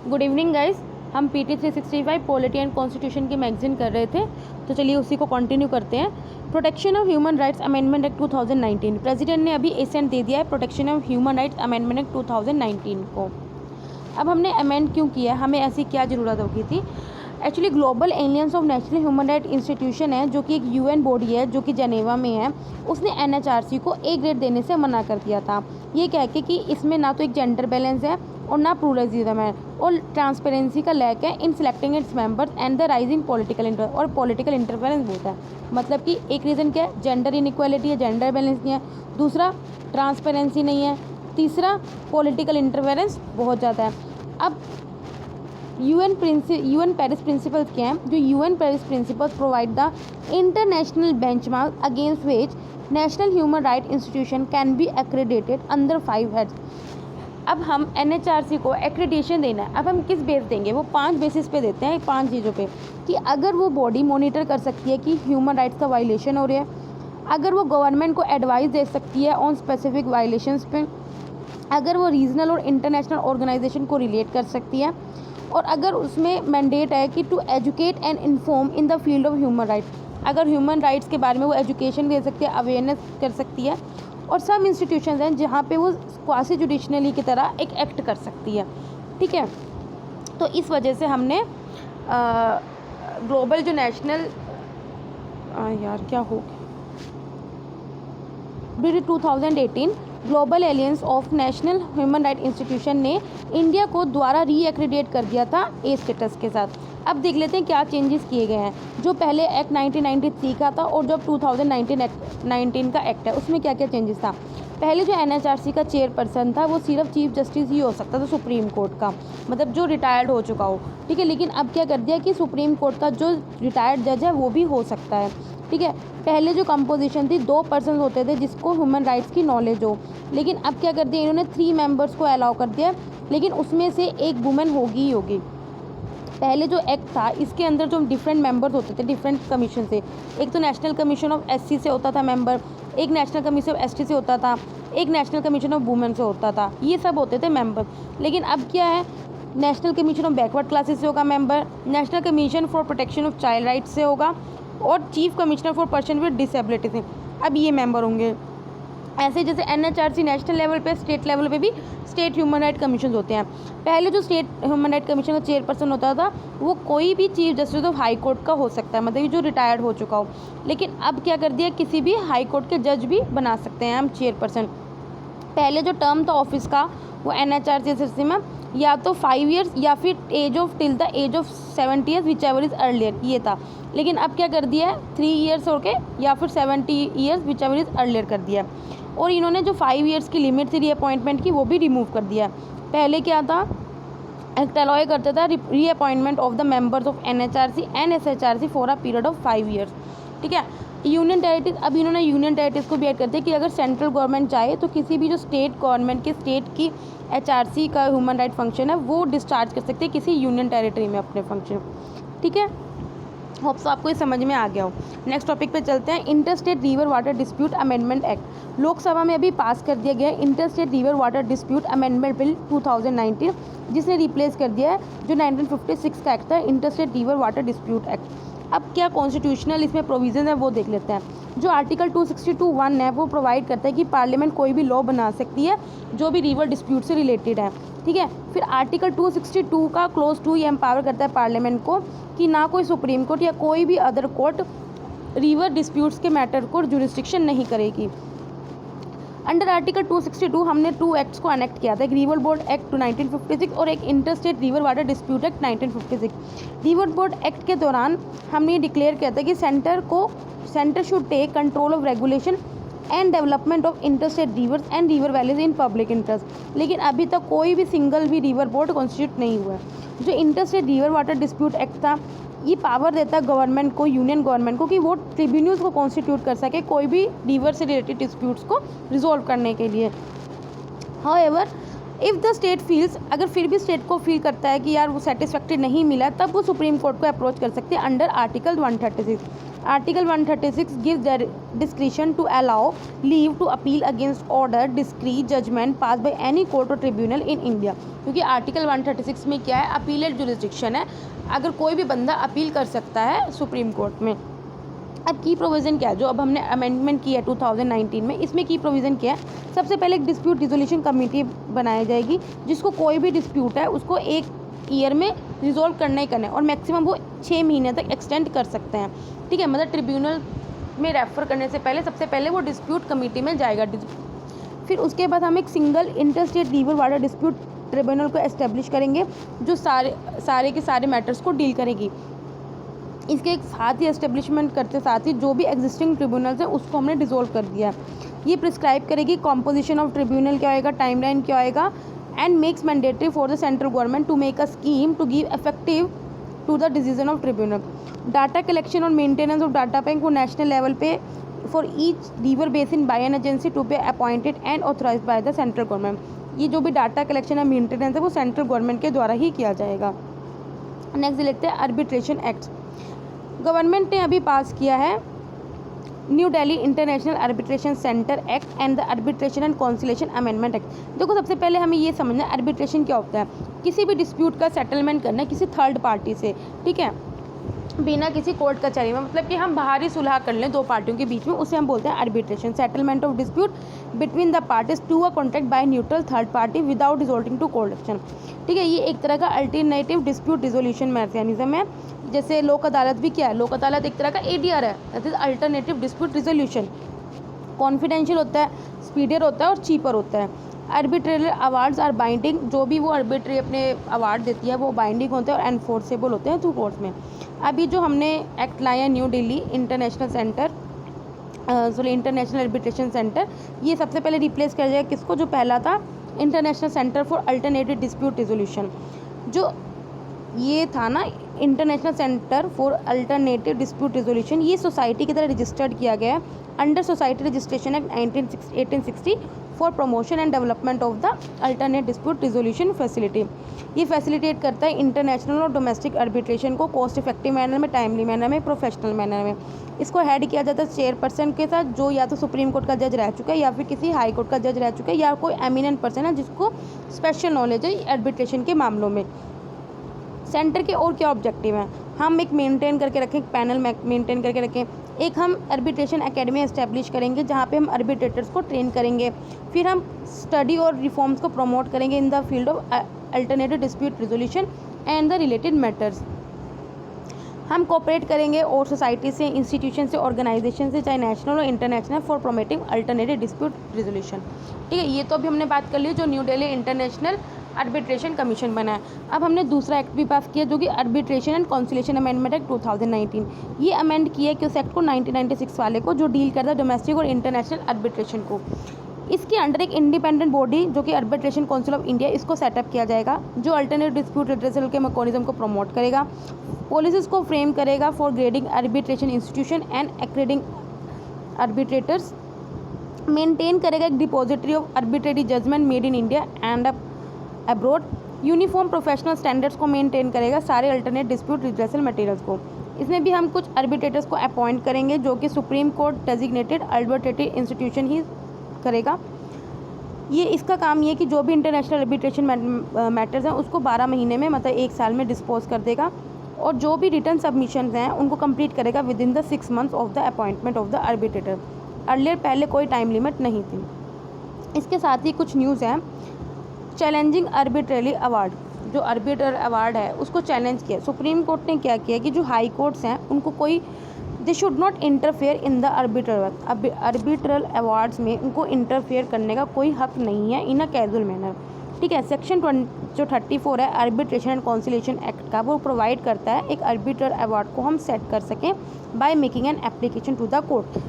Good evening guys. हम PT 365 polity and constitution की magazine कर रहे थे, तो चलिए उसी को कंटिन्यू करते हैं। Protection of human rights amendment act 2019 president ने अभी एसेंट दे दिया है protection of human rights amendment act 2019 को। अब हमने अमेंड क्यों किया, हमें ऐसी क्या ज़रूरत होगी थी। Actually global aliens of national human right institution है, जो कि एक UN बॉडी है जो कि जनेवा में है। उसने NHRC को A ग्रेड देने से मना कर दिया था, ये कह के कि इसमें ना तो एक जेंडर बैलेंस है और ना प्लूरलिज्म है और ट्रांसपेरेंसी का लैक है in selecting its members and the rising political interference बहुत है। मतलब कि एक रीज़न क्या है, जेंडर इनइक्वालिटी है, जेंडर बैलेंस नहीं है। दूसरा ट्रांसपेरेंसी नहीं है। तीसरा पॉलिटिकल इंटरफेरेंस बहुत ज़्यादा है। अब UN पेरिस प्रिंसिपल्स क्या हैं, जो UN Paris principles provide the international benchmark against which national human right institution can be accredited under 5 heads. अब हम NHRC को एक्रेडिटेशन देना है। अब हम किस बेस देंगे, वो 5 बेसिस पे देते हैं, 5 चीज़ों पे, कि अगर वो बॉडी मॉनिटर कर सकती है कि ह्यूमन राइट्स का वायलेशन हो रहा है, अगर वो गवर्नमेंट को एडवाइस दे सकती है ऑन स्पेसिफिक वायलेशंस पे, अगर वो रीजनल और इंटरनेशनल ऑर्गेनाइजेशन को रिलेट कर सकती है, और अगर उसमें मैंडेट है कि to educate and inform in the field of human rights, अगर ह्यूमन राइट्स के बारे में वो एजुकेशन दे सकती है, अवेयरनेस कर सकती है। और सब इंस्टीट्यूशंस हैं जहाँ पे वो क्वासी जुडिशनली की तरह एक एक्ट कर सकती है। ठीक है, तो इस वजह से हमने ग्लोबल जो नेशनल यार क्या हो गया 2018 global aliens of national human right institution ने इंडिया को द्वारा रीएक्रेडिट कर दिया था A स्टेटस के साथ। अब देख लेते हैं क्या चेंजेस किए गए हैं। जो पहले एक्ट 1993 का था और जो 2019 का एक्ट है, उसमें क्या क्या चेंजेस था। पहले जो NHRC का चेयरपर्सन था वो सिर्फ चीफ जस्टिस ही हो सकता था सुप्रीम कोर्ट का, मतलब जो रिटायर्ड हो चुका हो। ठीक है, लेकिन अब क्या कर दिया कि सुप्रीम कोर्ट का जो रिटायर्ड जज है वो भी हो सकता है। ठीक है, पहले जो कंपोजिशन थी 2 पर्सन होते थे जिसको ह्यूमन राइट्स की नॉलेज हो, लेकिन अब क्या कर दिया इन्होंने 3 मेंबर्स को अलाउ कर दिया, लेकिन उसमें से एक वुमेन होगी ही होगी। पहले जो एक्ट था इसके अंदर जो डिफरेंट मेंबर्स होते थे डिफरेंट कमीशन से, एक तो नेशनल कमीशन ऑफ SC से होता था मेंबर, एक नेशनल कमीशन ऑफ ST से होता था, एक नेशनल कमीशन ऑफ वुमेन से होता था, ये सब होते थे मेंबर। लेकिन अब क्या है, national commission of backward classes से होगा member, national commission for protection of child rights से होगा, और chief commissioner for person with disability से अब ये मेंबर होंगे। ऐसे जैसे NHRC नेशनल लेवल पे, स्टेट लेवल पे भी स्टेट ह्यूमन राइट कमीशन होते हैं। पहले जो स्टेट ह्यूमन राइट कमीशन का चेयरपर्सन होता था वो कोई भी chief justice of high court का हो सकता है, मतलब जो रिटायर्ड हो चुका हो। लेकिन अब क्या कर दिया, किसी भी हाई कोर्ट के जज भी बना सकते हैं हम चेयरपर्सन। पहले जो टर्म था ऑफिस का वो NHRC में या तो 5 ईयर्स या फिर till the age of 70 years whichever is earlier, ये था। लेकिन अब क्या कर दिया है, 3 ईयर्स होके या फिर 70 years whichever is earlier कर दिया। और इन्होंने जो 5 ईयर्स की लिमिट थी रीअपॉइंटमेंट की वो भी रिमूव कर दिया। पहले क्या था, एक्ट अलाउ करता था reappointment of the members of NHRC and SHRC for a period of 5 years. ठीक है, यूनियन टेरिटरीज, अब इन्होंने यूनियन टेरिटरीज को भी ऐड कर दिया कि अगर सेंट्रल गवर्नमेंट चाहे तो किसी भी जो स्टेट गवर्नमेंट के स्टेट की HRC का ह्यूमन राइट फंक्शन है वो डिस्चार्ज कर सकते हैं किसी यूनियन टेरिटरी में अपने फंक्शन। ठीक है, होप्स आपको ये समझ में आ गया हो। नेक्स्ट टॉपिक पे चलते हैं, inter state river water dispute amendment act. Lok Sabha में अभी पास कर दिया गया inter state river water dispute amendment bill 2019, जिसने रिप्लेस कर दिया है जो 1956 का एक्ट था, inter state river water dispute act. अब क्या कॉन्स्टिट्यूशनल इसमें प्रोविजन है वो देख लेते हैं। जो आर्टिकल 262(1) है वो प्रोवाइड करता है कि पार्लियामेंट कोई भी लॉ बना सकती है जो भी रिवर डिस्प्यूट से रिलेटेड है। ठीक है, फिर आर्टिकल 262 का क्लोज 2 ये एम्पावर करता है पार्लियामेंट को कि ना कोई सुप्रीम कोर्ट या कोई भी अदर कोर्ट रिवर डिस्प्यूट्स के मैटर को जुरिस्डिक्शन नहीं करेगी। अंडर आर्टिकल 262 हमने 2 एक्ट्स को अनेक्ट किया था, एक रिवर बोर्ड एक्ट 1956 और एक inter state river water dispute act 1956। River board act के दौरान हमने डिक्लेयर किया था कि centre should take control of regulation and development of inter state rivers and river valleys in public interest. लेकिन अभी तक कोई भी सिंगल भी रिवर बोर्ड कॉन्स्टिट्यूट नहीं हुआ है। जो inter state river water dispute act था ये पावर देता है गवर्नमेंट को, यूनियन गवर्नमेंट को, कि वो ट्रिब्यूनल्स को कॉन्स्टिट्यूट कर सके कोई भी रिवर से रिलेटेड डिस्प्यूट्स को रिजोल्व करने के लिए। However if the state feels, अगर फिर भी स्टेट को फील करता है कि यार वो सेटिस्फैक्ट्री नहीं मिला, तब वो सुप्रीम कोर्ट को अप्रोच कर सकते हैं under article 136। Article 136 gives discretion to allow leave to appeal against order, डिस्क्री, judgment pass by any court और ट्रिब्यूनल इन इंडिया। क्योंकि आर्टिकल 136 में क्या है, अपीलेट जुरिस्डिक्शन है, अगर कोई भी बंदा अपील कर सकता है सुप्रीम कोर्ट में। अब की प्रोविज़न क्या है, जो अब हमने अमेंडमेंट की है 2019 में, इसमें की प्रोविज़न क्या है, सबसे पहले एक डिस्प्यूट रिजोल्यूशन कमेटी बनाई जाएगी, जिसको कोई भी डिस्प्यूट है उसको 1 ईयर में रिजोल्व करना ही करना है, और मैक्सिमम वो 6 महीने तक एक्सटेंड कर सकते हैं। ठीक है, मतलब ट्रिब्यूनल में रेफ़र करने से पहले सबसे पहले वो डिस्प्यूट कमेटी में जाएगा। फिर उसके बाद हम एक single inter state river water dispute tribunal को एस्टेब्लिश करेंगे, जो सारे के सारे मैटर्स को डील करेगी। इसके एक साथ ही एस्टेब्लिशमेंट करते साथ ही जो भी एग्जिस्टिंग ट्रिब्यूनल्स हैं उसको हमने डिसॉल्व कर दिया है। ये प्रिस्क्राइब करेगी कॉम्पोजिशन ऑफ ट्रिब्यूनल क्या होएगा, टाइमलाइन क्या होएगा, and makes mandatory for the central government to make a scheme to give effective to the decision of tribunal. Data collection और मेंटेनेंस ऑफ डाटा बैंक को नेशनल लेवल पे for each river basin by an agency to be appointed and authorised by the central government. ये जो भी data collection है, maintenance है, वो central government के द्वारा ही किया जाएगा। नेक्स्ट देखते हैं आर्बिट्रेशन एक्ट। गवर्नमेंट ने अभी पास किया है new Delhi international arbitration centre act and the arbitration and conciliation amendment act. देखो, सबसे पहले हमें ये समझना है आर्बिट्रेशन क्या होता है। किसी भी डिस्प्यूट का सेटलमेंट करना है किसी थर्ड पार्टी से, ठीक है, बिना किसी कोर्ट कचहरी में, मतलब कि हम बाहरी सुलह कर लें 2 पार्टियों के बीच में, उसे हम बोलते हैं arbitration. Settlement of dispute between the parties to a contract by neutral third party without resorting to court action. ठीक है, ये एक तरह का अल्टरनेटिव डिस्प्यूट रिजोल्यूशन मैकेनिज्म है। जैसे लोक अदालत भी क्या है, लोक अदालत एक तरह का ADR है, that is alternative dispute resolution. Confidential होता है, स्पीडियर होता है और चीपर होता है। आर्बिट्रेरी अवार्ड्स आर बाइंडिंग, जो भी वो आर्बिट्री अपने अवार्ड देती है वो बाइंडिंग होते हैं और एनफोर्सेबल होते हैं थ्रू कोर्ट्स में। अभी जो हमने एक्ट लाया new Delhi international arbitration centre, ये सबसे पहले रिप्लेस कर जाएगा किसको, जो पहला था international centre for alternative dispute resolution. जो ये था ना international centre for alternative dispute resolution, ये सोसाइटी की तरह रजिस्टर्ड किया गया है under society registration act 1860 for promotion and development of the alternate dispute resolution facility. ये फैसिलिटेट करता है इंटरनेशनल और डोमेस्टिक आर्बिट्रेशन को कॉस्ट इफेक्टिव मैनर में, टाइमली मैनर में, प्रोफेशनल मैनर में। इसको हेड किया जाता है चेयरपर्सन के साथ, जो या तो सुप्रीम कोर्ट का जज रह चुका है या फिर किसी हाई कोर्ट का जज रह चुका है या कोई एमिनेंट पर्सन है जिसको स्पेशल नॉलेज है आर्बिट्रेशन के मामलों में। सेंटर के और क्या ऑब्जेक्टिव हैं, हम एक मेंटेन करके रखें, एक पैनल मेंटेन करके रखें, एक हम आर्बिट्रेशन एकेडमी एस्टेब्लिश करेंगे जहाँ पे हम आर्बिट्रेटर्स को ट्रेन करेंगे, फिर हम स्टडी और रिफॉर्म्स को प्रमोट करेंगे इन the field of alternative dispute resolution and the related matters. हम कोऑपरेट करेंगे और सोसाइटी से, इंस्टीट्यूशन से, ऑर्गेनाइजेशन से, चाहे नेशनल और international, for promoting alternative dispute resolution. ठीक है, ये तो अभी हमने बात कर ली जो new Delhi international arbitration commission बना है। अब हमने दूसरा एक्ट भी पास किया जो कि arbitration and conciliation amendment act 2019। ये अमेंड किया कि उस एक्ट को 1996 वाले को, जो डील करता है डोमेस्टिक और इंटरनेशनल आर्बिट्रेशन को। इसके अंडर एक इंडिपेंडेंट बॉडी जो कि आर्बिट्रेशन काउंसिल ऑफ इंडिया, इसको सेटअप किया जाएगा, जो अल्टरनेटिव डिस्प्यूट रिड्रेसल के मैकेनिज्म को प्रमोट करेगा, पॉलिसीज को फ्रेम करेगा for grading arbitration institution and accrediting arbitrators, maintain करेगा एक depository of arbitrary judgment made in India and abroad, uniform professional standards को मेंटेन करेगा सारे अल्टरनेट डिस्प्यूट रिड्रेसल मटेरियल्स को। इसमें भी हम कुछ आर्बिट्रेटर्स को अपॉइंट करेंगे जो कि supreme court designated arbitratory institution ही करेगा। ये इसका काम ये कि जो भी इंटरनेशनल आर्बिट्रेशन मैटर्स हैं उसको 12 महीने में, मतलब 1 साल में डिस्पोज कर देगा, और जो भी रिटर्न सबमिशंस हैं उनको कंप्लीट करेगा with in the 6 months of the appointment of the arbitrator. Earlier पहले कोई टाइम लिमिट नहीं थी। इसके साथ ही कुछ न्यूज़ हैं। चैलेंजिंग आर्बिट्रेरी अवार्ड, जो आर्बिट्रल अवार्ड है उसको चैलेंज किया सुप्रीम कोर्ट ने। क्या किया कि जो हाई कोर्ट्स हैं उनको कोई, they should not interfere in the arbitral awards में उनको इंटरफेयर करने का कोई हक नहीं है इन अ कैजुअल मैनर। ठीक है, सेक्शन 34 है आर्बिट्रेशन एंड कॉन्सिलेशन एक्ट का, वो प्रोवाइड करता है एक आर्बिट्रल अवार्ड को हम सेट कर सकें by making an application to the court.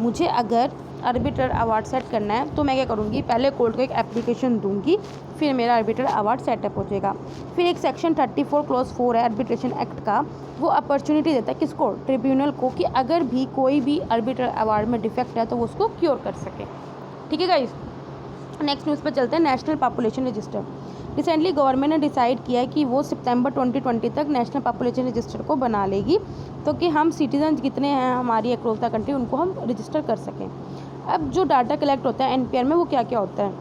मुझे अगर आर्बिट्रल अवार्ड सेट करना है तो मैं क्या करूँगी, पहले कोर्ट को एक एप्लीकेशन दूंगी, फिर मेरा आर्बिट्रल अवार्ड सेटअप हो जाएगा। फिर एक सेक्शन 34 क्लॉज 4 है आर्बिट्रेशन एक्ट का, वो अपॉर्चुनिटी देता है किसको, ट्रिब्यूनल को, कि अगर भी कोई भी आर्बिट्रल अवार्ड में डिफेक्ट है तो वो उसको क्योर कर सके। ठीक है गाइस, नेक्स्ट न्यूज़ पर चलते हैं। National population register. Recently government ने डिसाइड किया है कि वो सितंबर 2020 तक नेशनल पॉपुलेशन रजिस्टर को बना लेगी, तो कि हम सिटीजन कितने हैं हमारी अक्रॉस द कंट्री उनको हम रजिस्टर कर सकें। अब जो डाटा कलेक्ट होता है एनपीआर में वो क्या क्या होता है?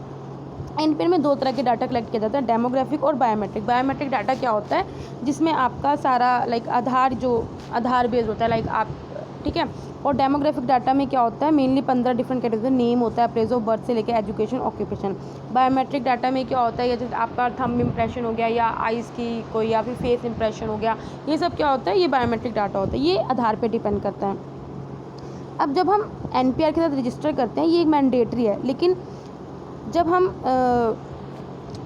एनपीआर में दो तरह के डाटा कलेक्ट किया जाता है, डेमोग्राफिक और बायोमेट्रिक। बायोमेट्रिक डाटा क्या होता है? जिसमें आपका सारा लाइक आधार जो आधार बेस्ड होता है लाइक आप, ठीक है। और डेमोग्राफिक डाटा में क्या होता है? मेनली 15 डिफरेंट कैटेगरी नेम होता है, प्लेस ऑफ बर्थ से लेकर एजुकेशन, ऑक्यूपेशन। बायोमेट्रिक डाटा में क्या होता है? ये जैसे आपका थंब इम्प्रेशन हो गया या आइज़ की कोई या फिर फेस इम्प्रेशन हो गया, ये सब क्या होता है? ये बायोमेट्रिक डाटा होता है, ये आधार पे डिपेंड करता है। अब जब हम एनपीआर के साथ रजिस्टर करते हैं ये एक मैंडेटरी है, लेकिन जब हम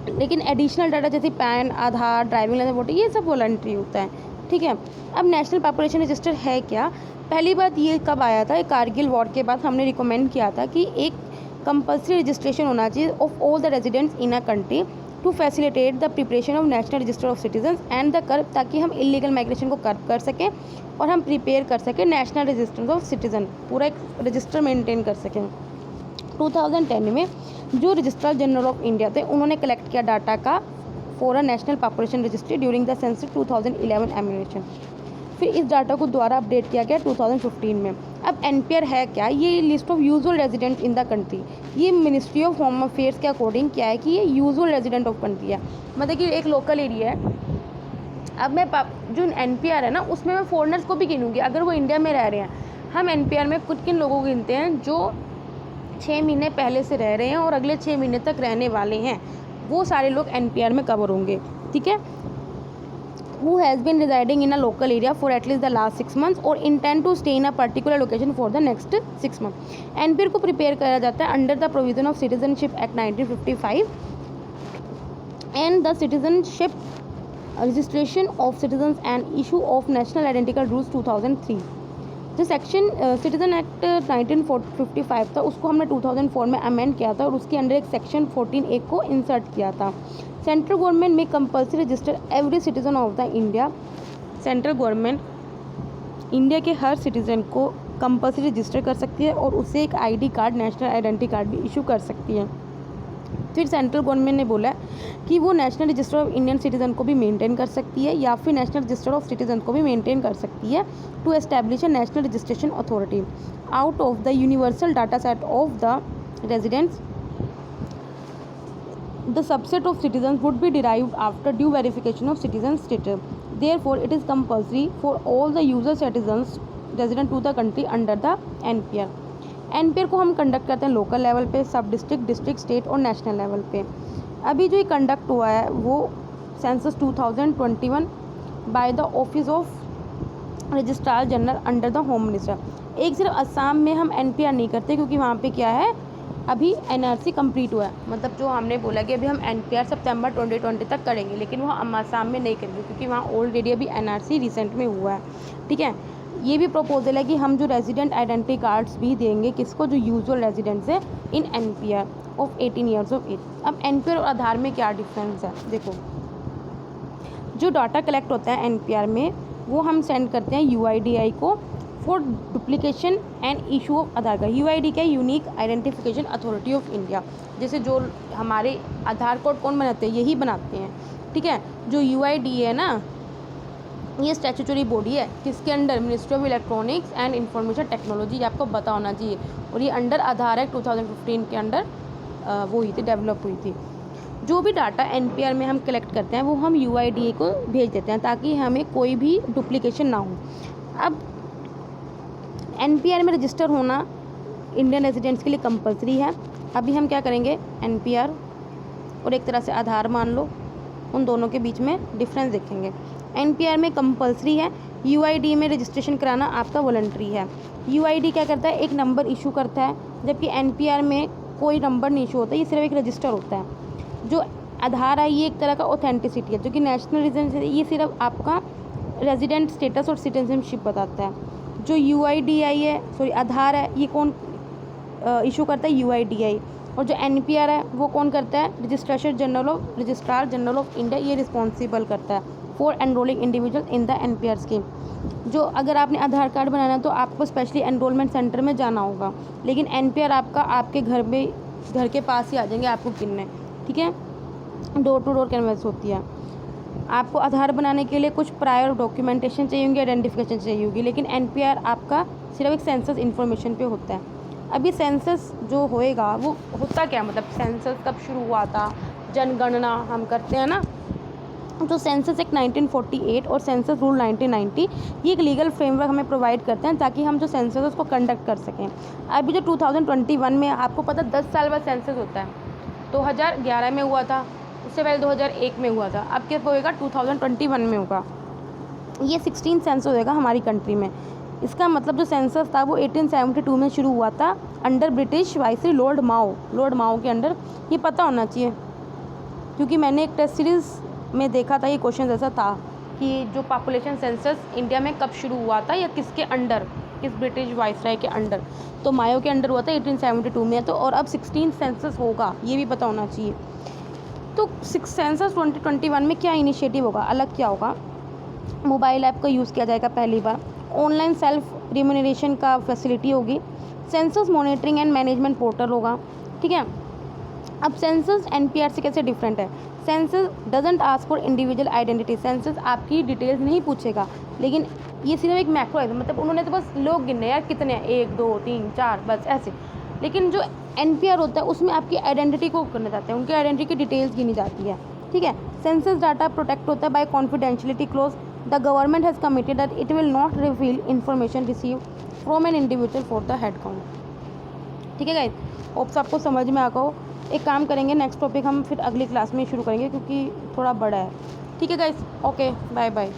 लेकिन एडिशनल डाटा जैसे पैन, आधार, ड्राइविंग लाइसेंस, वोटर, ये सब वॉलंटरी होता है, ठीक है। अब नेशनल पॉपुलेशन रजिस्टर है क्या? पहली बात ये कब आया था? कारगिल वॉर के बाद हमने रिकमेंड किया था कि एक कंपल्सरी रजिस्ट्रेशन होना चाहिए of all the residents in a country to facilitate the preparation of national register of citizens and the curve, ताकि हम इलीगल माइग्रेशन को कर्व कर सकें और हम प्रिपेयर कर सकें नेशनल रजिस्टर ऑफ सिटीजन, पूरा एक रजिस्टर मेंटेन कर सकें। 2010 में जो रजिस्ट्रार जनरल ऑफ इंडिया थे उन्होंने कलेक्ट किया डाटा का for a national population registry during the census 2011 ammunition. फिर इस डाटा को दोबारा अपडेट किया गया 2015 में। अब एनपीआर है क्या? ये list of usual resident in the country, ये मिनिस्ट्री ऑफ होम अफेयर्स के अकॉर्डिंग क्या है कि ये यूजुअल रेजिडेंट ऑफ कंट्री है, मतलब कि एक लोकल एरिया है। अब मैं जो एनपीआर है ना उसमें मैं फॉरेनर्स को भी गिनूंगी अगर वो इंडिया में रह रहे हैं। हम एनपीआर में कुछ किन लोगों को गिनते हैं? जो 6 महीने पहले से रह रहे हैं और अगले 6 महीने तक रहने वाले हैं, वो सारे लोग एनपीआर में कवर होंगे, ठीक है। Who has been residing in a local area for at least the last 6 months or intend to stay in a particular location for the next 6 months। NPR को प्रिपेयर करा जाता है under the provision of citizenship act 1955 and the citizenship registration of citizens and issue of national identical rules 2003। जो section citizen act 1955 था उसको हमने 2004 में amend किया था और उसके अंडर एक सेक्शन 14A को इंसर्ट किया था। सेंट्रल गवर्नमेंट में compulsory register every citizen of the India. Central government India के हर सिटीजन को कंपल्सरी रजिस्टर कर सकती है और उसे एक ID card, national identity card भी इशू कर सकती है। फिर सेंट्रल गवर्नमेंट ने बोला कि वो national register of Indian citizen को भी मेंटेन कर सकती है या फिर नेशनल रजिस्टर ऑफ सिटीजन को भी मेंटेन कर सकती है to establish a national registration authority out of the universal data set of the residents. The subset of citizens would be derived after due verification of citizen status. Therefore, it is compulsory for all the user citizens resident to the country under the NPR. NPR को हम conduct करते हैं local level पे, सब district, district, state और national level पे। अभी जो ये कंडक्ट हुआ है वो census 2021 by the office of registrar general under the home minister. एक सिर्फ असम में हम NPR नहीं करते क्योंकि वहाँ पे क्या है, अभी एनआरसी कंप्लीट हुआ है, मतलब जो हमने बोला कि अभी हम एनपीआर सितंबर 2020 तक करेंगे, लेकिन वो हम आसाम में नहीं करेंगे क्योंकि वहाँ ऑलरेडी अभी एनआरसी रिसेंट में हुआ है, ठीक है। ये भी प्रपोजल है कि हम जो रेजिडेंट आइडेंटिटी कार्ड्स भी देंगे किसको, जो यूजुअल रेजिडेंट्स है in NPR of 18 years of age. अब एनपीआर और आधार में क्या डिफरेंस है? देखो, जो डाटा कलेक्ट होता है एनपीआर में वो हम सेंड करते हैं यूआईडीआई को for duplication and issue of Aadhaar card. UID क्या है? Unique identification authority of India. जैसे जो हमारे आधार कार्ड कौन बनाते हैं? यही बनाते हैं, ठीक है। जो यूआईडी है ना, ये स्टैट्यूटरी बॉडी है किसके under? Ministry of electronics and information technology, आपको पता होना चाहिए। और ये अंडर आधार एक्ट 2015 के अंडर वो हुई थी, डेवलप हुई थी। जो भी डाटा एनपीआर में हम कलेक्ट करते हैं वो हम यूआईडीए को भेज देते हैं ताकि हमें कोई भी डुप्लीकेशन ना हो। अब एनपीआर में रजिस्टर होना इंडियन रेजिडेंट्स के लिए कंपलसरी है। अभी हम क्या करेंगे, एनपीआर और एक तरह से आधार मान लो, उन दोनों के बीच में डिफरेंस देखेंगे। एनपीआर में कंपलसरी है, यूआईडी में रजिस्ट्रेशन कराना आपका वॉलंटरी है। यूआईडी क्या करता है? एक नंबर इशू करता है, जबकि एनपीआर में कोई नंबर नहीं इशू होता, ये सिर्फ एक रजिस्टर होता है। जो आधार है ये एक तरह का ऑथेंटिसिटी है, जो कि नेशनल रेजिडेंस ये सिर्फ आपका रेजिडेंट स्टेटस और सिटीजनशिप बताता है। जो यूआईडीआई है, सॉरी आधार है, ये कौन इशू करता है? यूआईडीआई। और जो एनपीआर है वो कौन करता है? रजिस्ट्रार जनरल ऑफ इंडिया, ये रिस्पॉन्सिबल करता है for enrolling individual in the NPR scheme. जो अगर आपने आधार कार्ड बनाना है तो आपको स्पेशली एनरोलमेंट सेंटर में जाना होगा, लेकिन एनपीआर आपका आपके घर के पास ही आ जाएंगे आपको गिनने, ठीक है। डोर टू डोर कैनवस होती है। आपको आधार बनाने के लिए कुछ प्रायर डॉक्यूमेंटेशन चाहिए होंगी, आइडेंटिफिकेशन चाहिए होगी, लेकिन एनपीआर आपका सिर्फ एक सेंसस इन्फॉर्मेशन पे होता है। अभी सेंसस जो होएगा वो होता क्या, मतलब सेंसस कब शुरू हुआ था, जनगणना हम करते हैं ना, जो सेंसस एक्ट 1948 और सेंसस रूल 1990 ये एक लीगल फ्रेमवर्क हमें प्रोवाइड करते हैं ताकि हम जो सेंसस है उसको कंडक्ट कर सकें। अभी जो 2021 में आपको पता 10 साल बाद सेंसस होता है, 2011 में हुआ था, उससे पहले 2001 में हुआ था, अब क्या होएगा 2021 में होगा। ये 16 सेंसस होएगा हमारी कंट्री में। इसका मतलब जो सेंसस था वो 1872 में शुरू हुआ था अंडर ब्रिटिश वाइसरॉय लॉर्ड माओ के अंडर। ये पता होना चाहिए क्योंकि मैंने एक टेस्ट सीरीज़ में देखा था, ये क्वेश्चन ऐसा था कि जो पॉपुलेशन सेंसस इंडिया में कब शुरू हुआ था या किसके अंडर, किस ब्रिटिश वाइसरॉय के अंडर, तो मायो के अंडर हुआ था 1872 में। तो और अब 16 सेंसस होगा ये भी पता होना चाहिए। तो सेंसस 2021 में क्या इनिशिएटिव होगा, अलग क्या होगा, मोबाइल ऐप का यूज़ किया जाएगा पहली बार, ऑनलाइन सेल्फ रिम्यूनरेशन का फैसिलिटी होगी, census monitoring and management portal होगा, ठीक है। अब सेंसस एनपीआर से कैसे डिफरेंट है, census doesn't ask for individual identity, census आपकी डिटेल्स नहीं पूछेगा, लेकिन ये सिर्फ एक मैक्रो है, मतलब उन्होंने तो बस लोग गिने यार कितने हैं, 1 2 3 4 बस ऐसे। लेकिन जो एनपीआर होता है उसमें आपकी आइडेंटिटी को करने जाते हैं, उनकी आइडेंटिटी की डिटेल्स गिनी जाती है, ठीक है। सेंसस डाटा प्रोटेक्ट होता है by confidentiality clause, the government has committed that it will not reveal information receive from an individual for the head count, ठीक है गाइस। होप्स आपको समझ में आ गया हो। एक काम करेंगे, नेक्स्ट टॉपिक हम फिर अगली क्लास में शुरू करेंगे क्योंकि थोड़ा बड़ा है, ठीक है गाइस। Okay, bye bye.